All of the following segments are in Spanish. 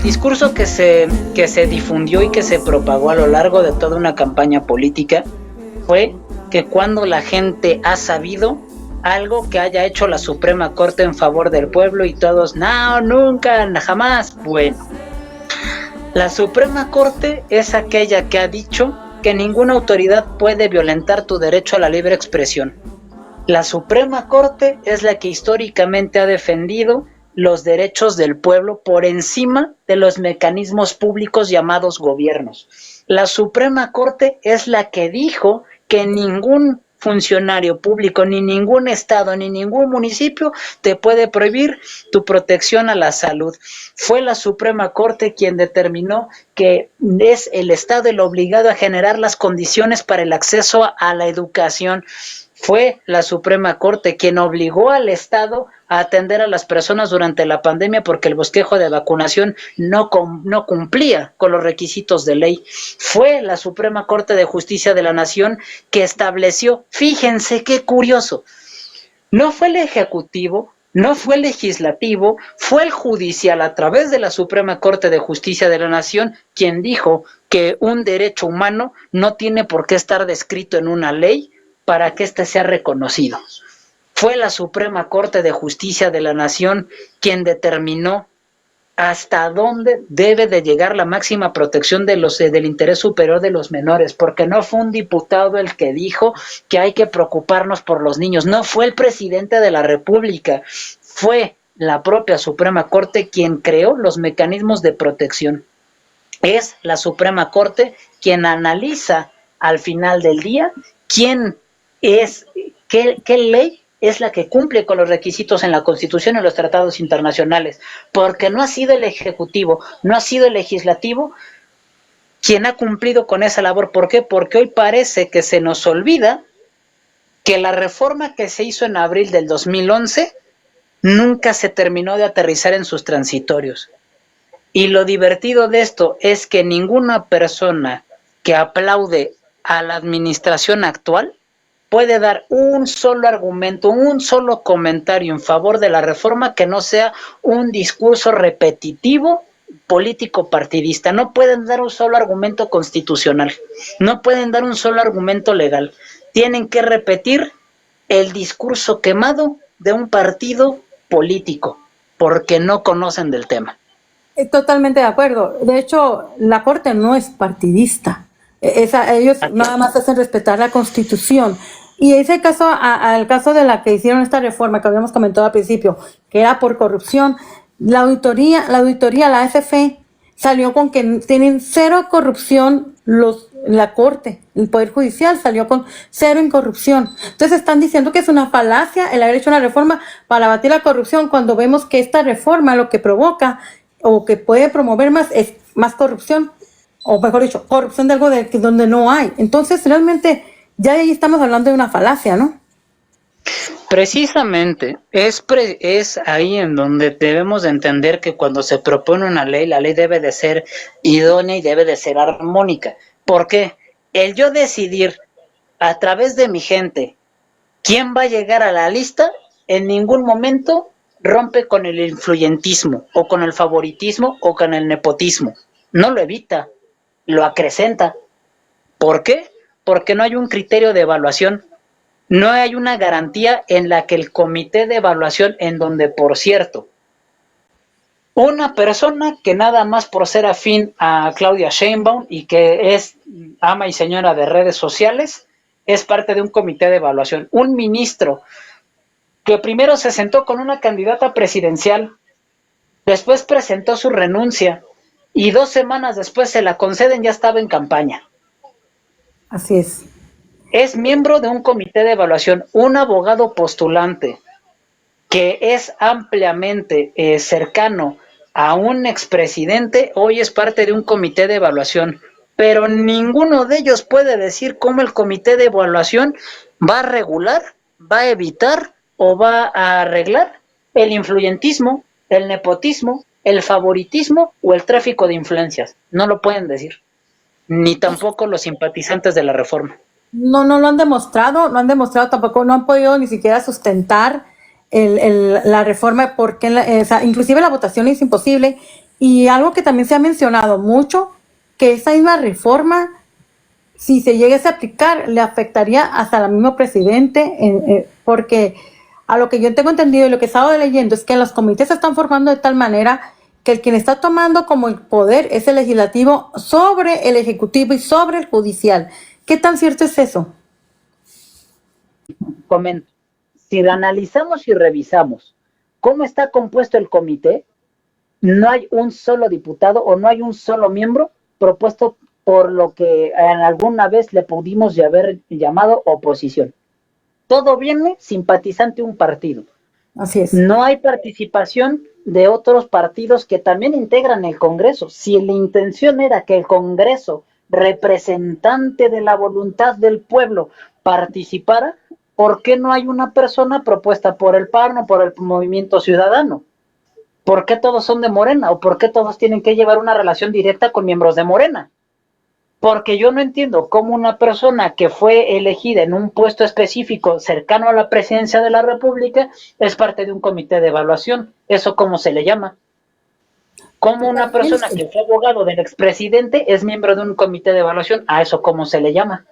discurso que se difundió y que se propagó a lo largo de toda una campaña política fue que cuando la gente ha sabido algo que haya hecho la Suprema Corte en favor del pueblo y todos, no, nunca, jamás. Bueno, la Suprema Corte es aquella que ha dicho que ninguna autoridad puede violentar tu derecho a la libre expresión. La Suprema Corte es la que históricamente ha defendido los derechos del pueblo por encima de los mecanismos públicos llamados gobiernos. La Suprema Corte es la que dijo que ningún funcionario público, ni ningún estado, ni ningún municipio te puede prohibir tu protección a la salud. Fue la Suprema Corte quien determinó que es el Estado el obligado a generar las condiciones para el acceso a la educación. Fue la Suprema Corte quien obligó al Estado a atender a las personas durante la pandemia porque el bosquejo de vacunación no cumplía con los requisitos de ley. Fue la Suprema Corte de Justicia de la Nación que estableció, fíjense qué curioso, no fue el Ejecutivo, no fue el Legislativo, fue el Judicial a través de la Suprema Corte de Justicia de la Nación quien dijo que un derecho humano no tiene por qué estar descrito en una ley para que éste sea reconocido. Fue la Suprema Corte de Justicia de la Nación quien determinó hasta dónde debe de llegar la máxima protección de del interés superior de los menores, porque no fue un diputado el que dijo que hay que preocuparnos por los niños, no fue el presidente de la República, fue la propia Suprema Corte quien creó los mecanismos de protección. Es la Suprema Corte quien analiza al final del día quién es, qué ley es la que cumple con los requisitos en la Constitución y en los tratados internacionales, porque no ha sido el Ejecutivo, no ha sido el Legislativo quien ha cumplido con esa labor. ¿Por qué? Porque hoy parece que se nos olvida que la reforma que se hizo en abril del 2011 nunca se terminó de aterrizar en sus transitorios. Y lo divertido de esto es que ninguna persona que aplaude a la administración actual puede dar un solo argumento, un solo comentario en favor de la reforma que no sea un discurso repetitivo político partidista. No pueden dar un solo argumento constitucional, no pueden dar un solo argumento legal. Tienen que repetir el discurso quemado de un partido político, porque no conocen del tema. Totalmente de acuerdo. De hecho, la Corte no es partidista. Ellos nada más hacen respetar la Constitución. Y ese caso, al caso de la que hicieron esta reforma que habíamos comentado al principio, que era por corrupción, la auditoría, la AFP, salió con que tienen cero corrupción la Corte, el Poder Judicial salió con cero en corrupción. Entonces están diciendo que es una falacia el haber hecho una reforma para abatir la corrupción cuando vemos que esta reforma lo que provoca o que puede promover más es más corrupción, o mejor dicho, corrupción de algo donde no hay. Entonces realmente ya ahí estamos hablando de una falacia, ¿no? Precisamente, es ahí en donde debemos de entender que cuando se propone una ley, la ley debe de ser idónea y debe de ser armónica. ¿Por qué? El yo decidir a través de mi gente quién va a llegar a la lista, en ningún momento rompe con el influyentismo, o con el favoritismo, o con el nepotismo. No lo evita, lo acrecenta. ¿Por qué? Porque no hay un criterio de evaluación. No hay una garantía en la que el comité de evaluación, en donde, por cierto, una persona que nada más por ser afín a Claudia Sheinbaum y que es ama y señora de redes sociales, es parte de un comité de evaluación. Un ministro que primero se sentó con una candidata presidencial, después presentó su renuncia y 2 semanas después se la conceden, ya estaba en campaña. Así es. Es miembro de un comité de evaluación, un abogado postulante que es ampliamente cercano a un expresidente, hoy es parte de un comité de evaluación, pero ninguno de ellos puede decir cómo el comité de evaluación va a regular, va a evitar o va a arreglar el influyentismo, el nepotismo, el favoritismo o el tráfico de influencias. No lo pueden decir, ni tampoco los simpatizantes de la reforma. No lo han demostrado, tampoco, no han podido ni siquiera sustentar la reforma, porque inclusive la votación es imposible Y algo que también se ha mencionado mucho, que esa misma reforma, si se llegase a aplicar, le afectaría hasta al mismo presidente, porque a lo que yo tengo entendido y lo que he estado leyendo es que los comités se están formando de tal manera que el quien está tomando como el poder es el legislativo sobre el ejecutivo y sobre el judicial. ¿Qué tan cierto es eso? Comento, si analizamos y revisamos cómo está compuesto el comité, no hay un solo diputado o no hay un solo miembro propuesto por lo que alguna vez le pudimos haber llamado oposición. Todo viene simpatizante de un partido. Así es. No hay participación de otros partidos que también integran el Congreso. Si la intención era que el Congreso, representante de la voluntad del pueblo, participara, ¿por qué no hay una persona propuesta por el PAN o por el Movimiento Ciudadano? ¿Por qué todos son de Morena? ¿O por qué todos tienen que llevar una relación directa con miembros de Morena? Porque yo no entiendo cómo una persona que fue elegida en un puesto específico cercano a la presidencia de la República es parte de un comité de evaluación. ¿Eso cómo se le llama? ¿Cómo una persona que fue abogado del expresidente es miembro de un comité de evaluación? ¿A eso cómo se le llama?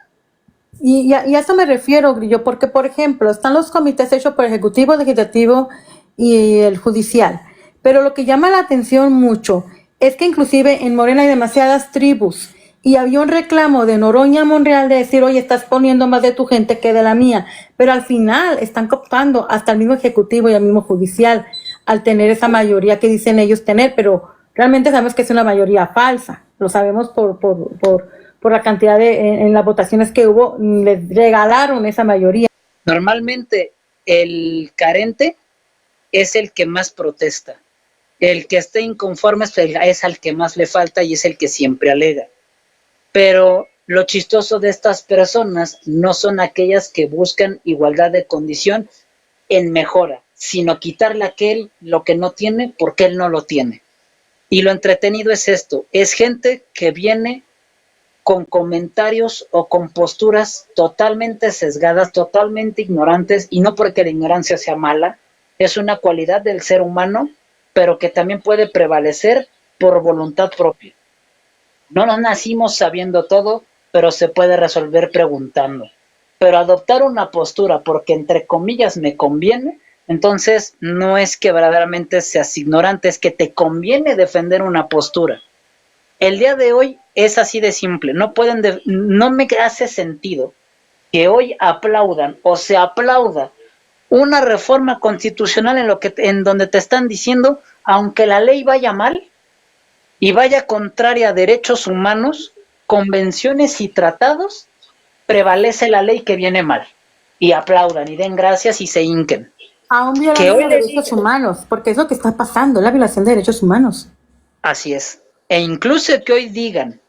Y a eso me refiero, Grillo, porque, por ejemplo, están los comités hechos por el Ejecutivo, Legislativo y el Judicial. Pero lo que llama la atención mucho es que inclusive en Morena hay demasiadas tribus. Y había un reclamo de Noroña Monreal de decir, oye, estás poniendo más de tu gente que de la mía. Pero al final están cooptando hasta el mismo Ejecutivo y el mismo Judicial al tener esa mayoría que dicen ellos tener. Pero realmente sabemos que es una mayoría falsa. Lo sabemos por la cantidad en las votaciones que hubo, les regalaron esa mayoría. Normalmente el carente es el que más protesta. El que esté inconforme es al que más le falta y es el que siempre alega. Pero lo chistoso de estas personas no son aquellas que buscan igualdad de condición en mejora, sino quitarle a aquel lo que no tiene porque él no lo tiene. Y lo entretenido es esto, es gente que viene con comentarios o con posturas totalmente sesgadas, totalmente ignorantes, y no porque la ignorancia sea mala, es una cualidad del ser humano, pero que también puede prevalecer por voluntad propia. No nos nacimos sabiendo todo, pero se puede resolver preguntando. Pero adoptar una postura porque entre comillas me conviene, entonces no es que verdaderamente seas ignorante, es que te conviene defender una postura. El día de hoy es así de simple, no me hace sentido que hoy aplaudan o se aplauda una reforma constitucional en donde te están diciendo, aunque la ley vaya mal, y vaya contraria a derechos humanos, convenciones y tratados, prevalece la ley que viene mal. Y aplaudan y den gracias y se hinquen. Aún violando los derechos humanos, porque es lo que está pasando, la violación de derechos humanos. Así es. E incluso que hoy digan,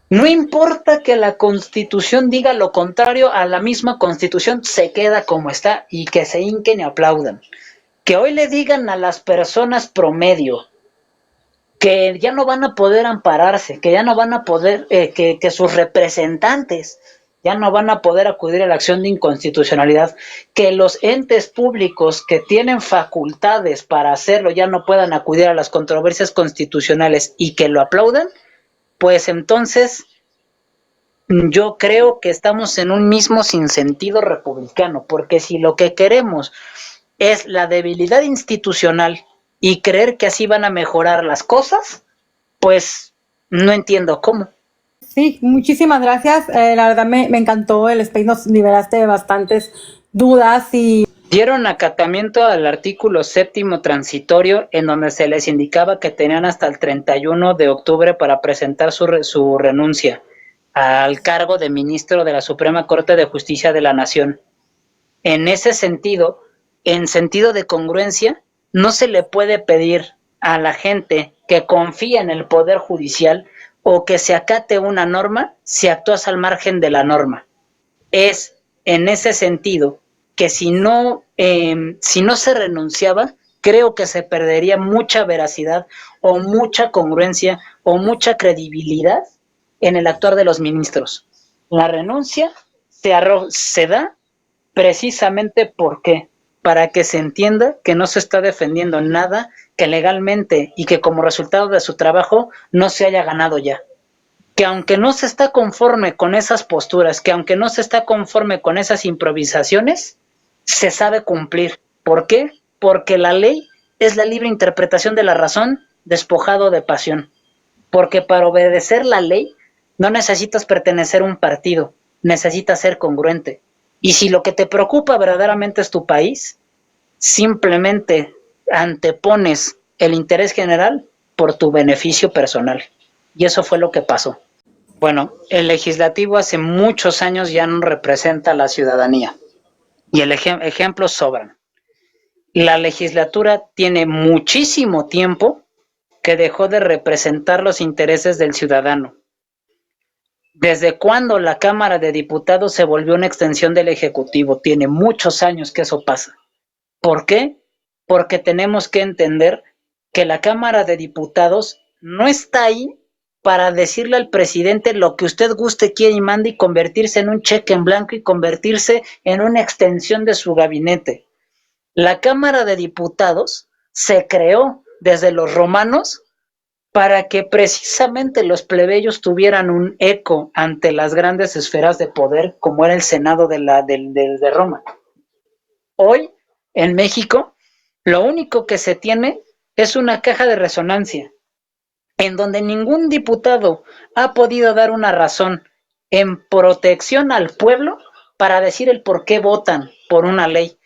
no importa que la Constitución diga lo contrario a la misma Constitución, se queda como está y que se hinquen y aplaudan. Que hoy le digan a las personas promedio, que ya no van a poder ampararse, que ya no van a poder, que sus representantes ya no van a poder acudir a la acción de inconstitucionalidad, que los entes públicos que tienen facultades para hacerlo ya no puedan acudir a las controversias constitucionales y que lo aplaudan, pues entonces yo creo que estamos en un mismo sinsentido republicano, porque si lo que queremos es la debilidad institucional y creer que así van a mejorar las cosas, pues no entiendo cómo. Sí, muchísimas gracias. La verdad me encantó el space, nos liberaste de bastantes dudas y dieron acatamiento al artículo 7º transitorio en donde se les indicaba que tenían hasta el 31 de octubre para presentar su renuncia al cargo de ministro de la Suprema Corte de Justicia de la Nación. En ese sentido, en sentido de congruencia, no se le puede pedir a la gente que confía en el Poder Judicial o que se acate una norma si actúas al margen de la norma. Es en ese sentido que si no se renunciaba, creo que se perdería mucha veracidad o mucha congruencia o mucha credibilidad en el actuar de los ministros. La renuncia se da precisamente para que se entienda que no se está defendiendo nada que legalmente y que como resultado de su trabajo no se haya ganado ya. Que aunque no se está conforme con esas posturas, que aunque no se está conforme con esas improvisaciones, se sabe cumplir. ¿Por qué? Porque la ley es la libre interpretación de la razón despojado de pasión. Porque para obedecer la ley no necesitas pertenecer a un partido, necesitas ser congruente. Y si lo que te preocupa verdaderamente es tu país, simplemente antepones el interés general por tu beneficio personal. Y eso fue lo que pasó. Bueno, el legislativo hace muchos años ya no representa a la ciudadanía. Y el ejemplos sobran. La legislatura tiene muchísimo tiempo que dejó de representar los intereses del ciudadano. ¿Desde cuándo la Cámara de Diputados se volvió una extensión del Ejecutivo? Tiene muchos años que eso pasa. ¿Por qué? Porque tenemos que entender que la Cámara de Diputados no está ahí para decirle al presidente lo que usted guste, quiere y mande y convertirse en un cheque en blanco y convertirse en una extensión de su gabinete. La Cámara de Diputados se creó desde los romanos para que precisamente los plebeyos tuvieran un eco ante las grandes esferas de poder, como era el Senado de Roma. Hoy, en México, lo único que se tiene es una caja de resonancia, en donde ningún diputado ha podido dar una razón en protección al pueblo para decir el por qué votan por una ley.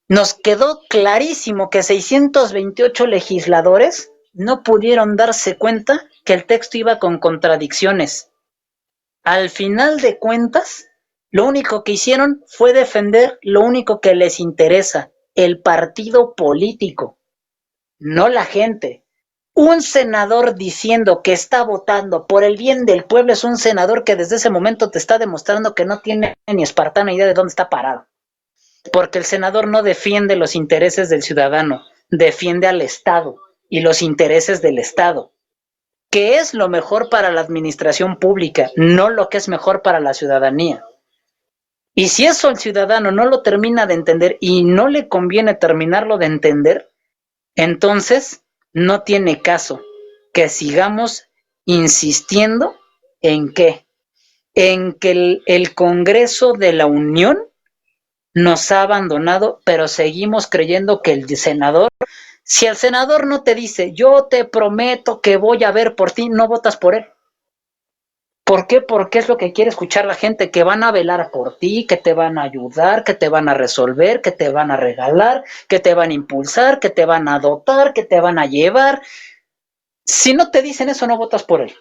Nos quedó clarísimo que 628 legisladores no pudieron darse cuenta que el texto iba con contradicciones. Al final de cuentas, lo único que hicieron fue defender lo único que les interesa, el partido político, no la gente. Un senador diciendo que está votando por el bien del pueblo es un senador que desde ese momento te está demostrando que no tiene ni espartana idea de dónde está parado. Porque el senador no defiende los intereses del ciudadano, defiende al Estado y los intereses del Estado, que es lo mejor para la administración pública, no lo que es mejor para la ciudadanía. Y si eso el ciudadano no lo termina de entender y no le conviene terminarlo de entender, entonces no tiene caso que sigamos insistiendo en qué, en que el Congreso de la Unión nos ha abandonado, pero seguimos creyendo que el senador, si el senador no te dice, yo te prometo que voy a ver por ti, no votas por él. ¿Por qué? Porque es lo que quiere escuchar la gente, que van a velar por ti, que te van a ayudar, que te van a resolver, que te van a regalar, que te van a impulsar, que te van a dotar, que te van a llevar. Si no te dicen eso, no votas por él.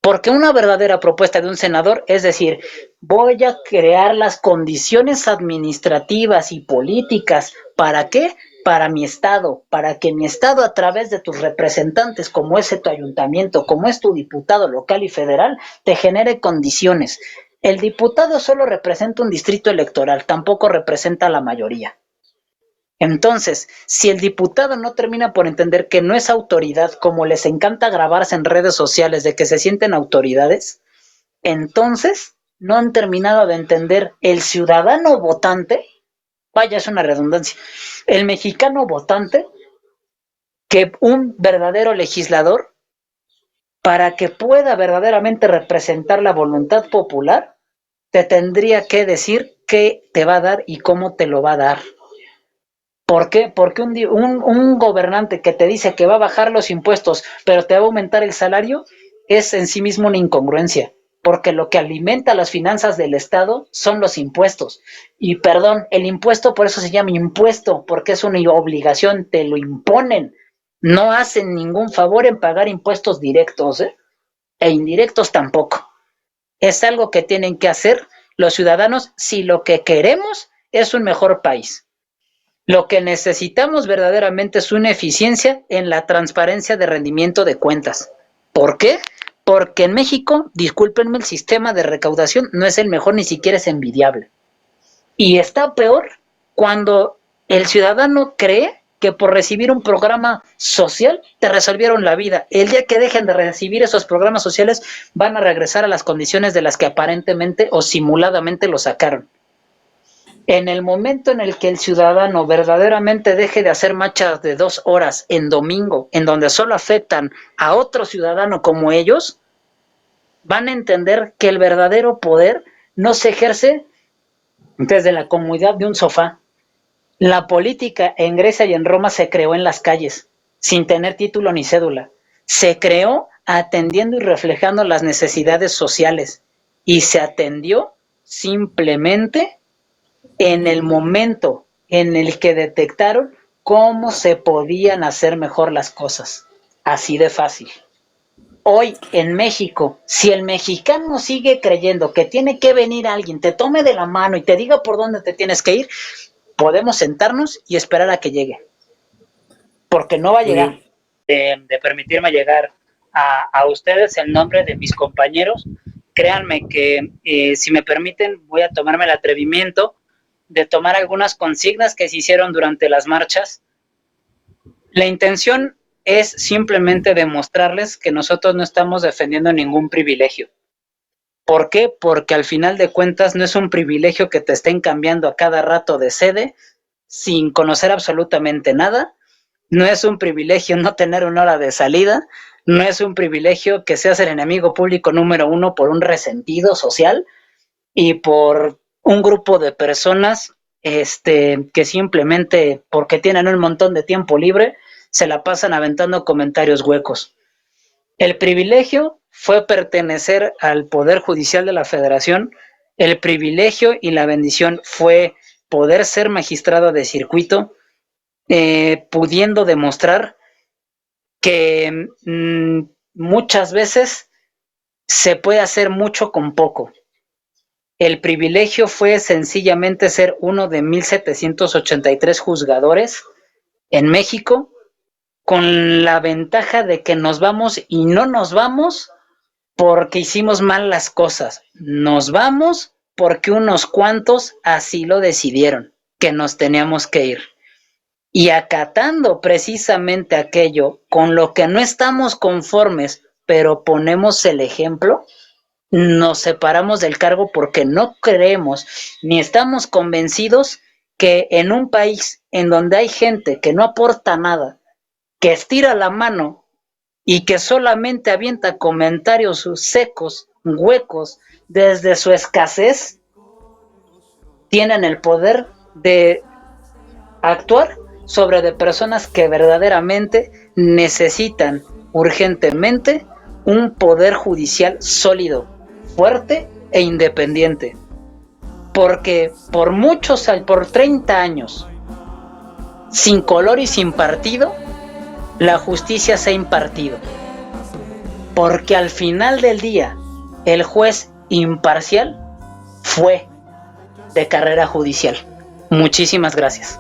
Porque una verdadera propuesta de un senador es decir, voy a crear las condiciones administrativas y políticas. ¿Para qué? Para mi Estado, para que mi Estado a través de tus representantes, como es tu ayuntamiento, como es tu diputado local y federal, te genere condiciones. El diputado solo representa un distrito electoral, tampoco representa a la mayoría. Entonces, si el diputado no termina por entender que no es autoridad, como les encanta grabarse en redes sociales de que se sienten autoridades, entonces no han terminado de entender el ciudadano votante, vaya, es una redundancia, el mexicano votante, que un verdadero legislador, para que pueda verdaderamente representar la voluntad popular, te tendría que decir qué te va a dar y cómo te lo va a dar. ¿Por qué? Porque un gobernante que te dice que va a bajar los impuestos, pero te va a aumentar el salario, es en sí mismo una incongruencia. Porque lo que alimenta las finanzas del Estado son los impuestos. Y perdón, el impuesto por eso se llama impuesto, porque es una obligación, te lo imponen. No hacen ningún favor en pagar impuestos directos, e indirectos tampoco. Es algo que tienen que hacer los ciudadanos si lo que queremos es un mejor país. Lo que necesitamos verdaderamente es una eficiencia en la transparencia de rendimiento de cuentas. ¿Por qué? Porque en México, discúlpenme, el sistema de recaudación no es el mejor, ni siquiera es envidiable. Y está peor cuando el ciudadano cree que por recibir un programa social te resolvieron la vida. El día que dejen de recibir esos programas sociales, van a regresar a las condiciones de las que aparentemente o simuladamente lo sacaron. En el momento en el que el ciudadano verdaderamente deje de hacer marchas de 2 horas en domingo, en donde solo afectan a otro ciudadano como ellos, van a entender que el verdadero poder no se ejerce desde la comodidad de un sofá. La política en Grecia y en Roma se creó en las calles, sin tener título ni cédula. Se creó atendiendo y reflejando las necesidades sociales y se atendió simplemente en el momento en el que detectaron cómo se podían hacer mejor las cosas. Así de fácil. Hoy en México, si el mexicano sigue creyendo que tiene que venir alguien, te tome de la mano y te diga por dónde te tienes que ir, podemos sentarnos y esperar a que llegue. Porque no va a llegar. De permitirme llegar a ustedes en nombre de mis compañeros, créanme que si me permiten voy a tomarme el atrevimiento de tomar algunas consignas que se hicieron durante las marchas. La intención es simplemente demostrarles que nosotros no estamos defendiendo ningún privilegio. ¿Por qué? Porque al final de cuentas no es un privilegio que te estén cambiando a cada rato de sede sin conocer absolutamente nada. No es un privilegio no tener una hora de salida. No es un privilegio que seas el enemigo público número 1 por un resentido social y por un grupo de personas que simplemente porque tienen un montón de tiempo libre se la pasan aventando comentarios huecos. El privilegio fue pertenecer al Poder Judicial de la Federación. El privilegio y la bendición fue poder ser magistrado de circuito, pudiendo demostrar que muchas veces se puede hacer mucho con poco. El privilegio fue sencillamente ser uno de 1783 juzgadores en México, con la ventaja de que nos vamos y no nos vamos porque hicimos mal las cosas. Nos vamos porque unos cuantos así lo decidieron, que nos teníamos que ir. Y acatando precisamente aquello con lo que no estamos conformes, pero ponemos el ejemplo, nos separamos del cargo porque no creemos ni estamos convencidos que en un país en donde hay gente que no aporta nada, que estira la mano y que solamente avienta comentarios secos, huecos, desde su escasez, tienen el poder de actuar sobre de personas que verdaderamente necesitan urgentemente un poder judicial sólido, fuerte e independiente. Porque por 30 años, sin color y sin partido, la justicia se ha impartido. Porque al final del día, el juez imparcial fue de carrera judicial. Muchísimas gracias.